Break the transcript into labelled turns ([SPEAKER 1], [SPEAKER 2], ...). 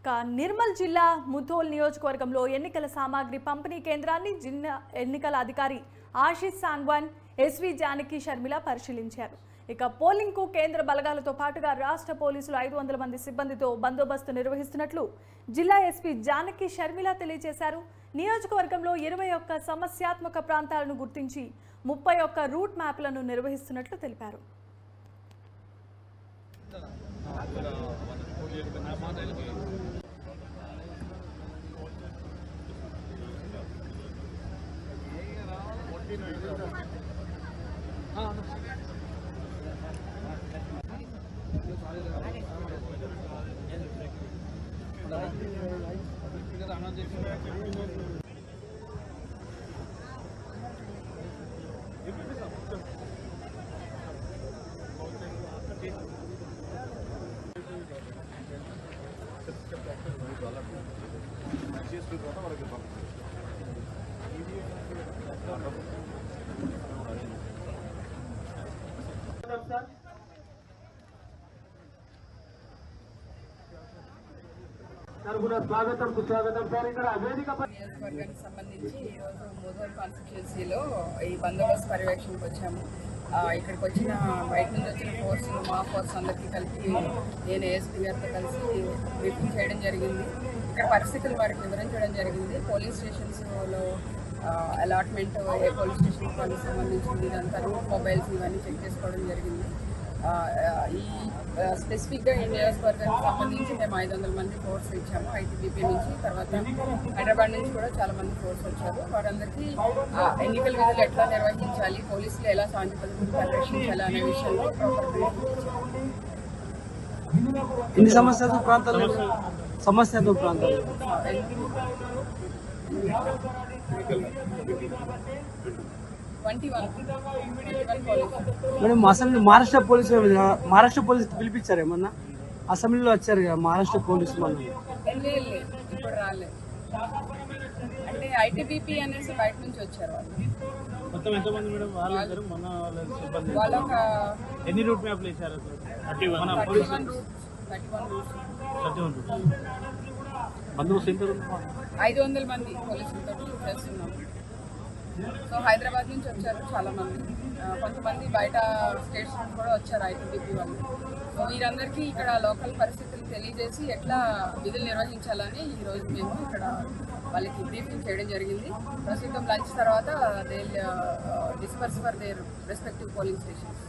[SPEAKER 1] నిర్మల్ జిల్లా ముధోల్ నియోజకవర్గంలో ఎన్నికల సామాగ్రి పంపిణీ కేంద్రాన్ని జిల్లా ఎన్నికల అధికారి ఆశీష్ సాంగ్వాన్ ఎస్వి జానకి షర్మిల పరిశీలించారు. ఇక పోలింగ్ కు కేంద్ర బలగాలతో పాటుగా రాష్ట్ర పోలీసులు 500 మంది సిబ్బందితో బందోబస్తు నిర్వహిస్తున్నట్లు జిల్లా ఎస్పీ జానకి షర్మిల తెలియజేశారు. నియోజకవర్గంలో 21 సమస్యాత్మక ప్రాంతాలను గుర్తించి 31 రూట్ మ్యాప్లను నిర్వహిస్తున్నట్లు తెలిపారు.
[SPEAKER 2] నియోజకవర్గానికి సంబంధించి ఈరోజు ముధోల్ కాన్స్టిట్యుయెన్సీలో ఈ బందోబస్తు పర్యవేక్షణకు వచ్చాము. ఇక్కడికి వచ్చిన బయట నుంచి వచ్చిన ఫోర్సులు మా ఫోర్స్ అందరికీ కలిపి నేను ఏఎస్పీ గారితో కలిసి బ్రీఫింగ్ చేయడం జరిగింది. ఇక్కడ పరిస్థితులు వారికి వివరించడం జరిగింది. పోలీస్ స్టేషన్స్లో అలాట్మెంట్ ఏ పోలీస్ స్టేషన్ వాళ్ళకి సంబంధించింది ఇదంతా రూట్ మొబైల్స్ ఇవన్నీ చెక్ చేసుకోవడం జరిగింది. ఈ స్పెసిఫిక్గా ఈ నియోజకవర్గానికి సంబంధించి మేము 500 మంది ఫోర్స్ ఇచ్చాము ఐటీబీపీ నుంచి. తర్వాత హైదరాబాద్ నుంచి కూడా చాలా మంది ఫోర్స్ వచ్చారు. వారందరికీ ఎన్నికల విధులు ఎట్లా నిర్వహించాలి, పోలీసులు ఎలా శాంతి భద్రతను పరిరక్షించాలి అనే విషయంలో ప్రాపర్
[SPEAKER 3] ఎన్ని సమస్యాత్మక ప్రాంతాలు
[SPEAKER 2] 21
[SPEAKER 3] మేడం అసెంబ్లీ మహారాష్ట్ర పోలీసు పిలిపించారు ఏమన్నా? అసెంబ్లీలో వచ్చారు కదా మహారాష్ట్ర పోలీసు మనం
[SPEAKER 2] ఇప్పుడు రాలేదు. అంటే ఐటీబీపీ అనేసి బయట నుంచి వచ్చారు వాళ్ళు.
[SPEAKER 4] మొత్తం ఎంతమంది మేడం?
[SPEAKER 2] వాళ్ళ ఒక
[SPEAKER 4] ఎన్ని రూట్ మ్యాప్లు వేసారు?
[SPEAKER 2] 31 రూట్స్
[SPEAKER 4] బందోబస్తు ఎంత?
[SPEAKER 2] 500 మంది పోలీసులతో చేస్తున్నాం. సో హైదరాబాద్ నుంచి వచ్చారు చాలా మంది, కొంతమంది బయట స్టేట్స్ నుంచి కూడా వచ్చారు ఐటీబీపీ వాళ్ళు. సో వీరందరికీ ఇక్కడ లోకల్ పరిస్థితులు తెలియజేసి ఎట్లా విధులు నిర్వహించాలని ఈరోజు మేము ఇక్కడ వాళ్ళకి బ్రీఫింగ్ చేయడం జరిగింది. ప్రస్తుతం లంచ్ తర్వాత they disperse for their respective polling stations.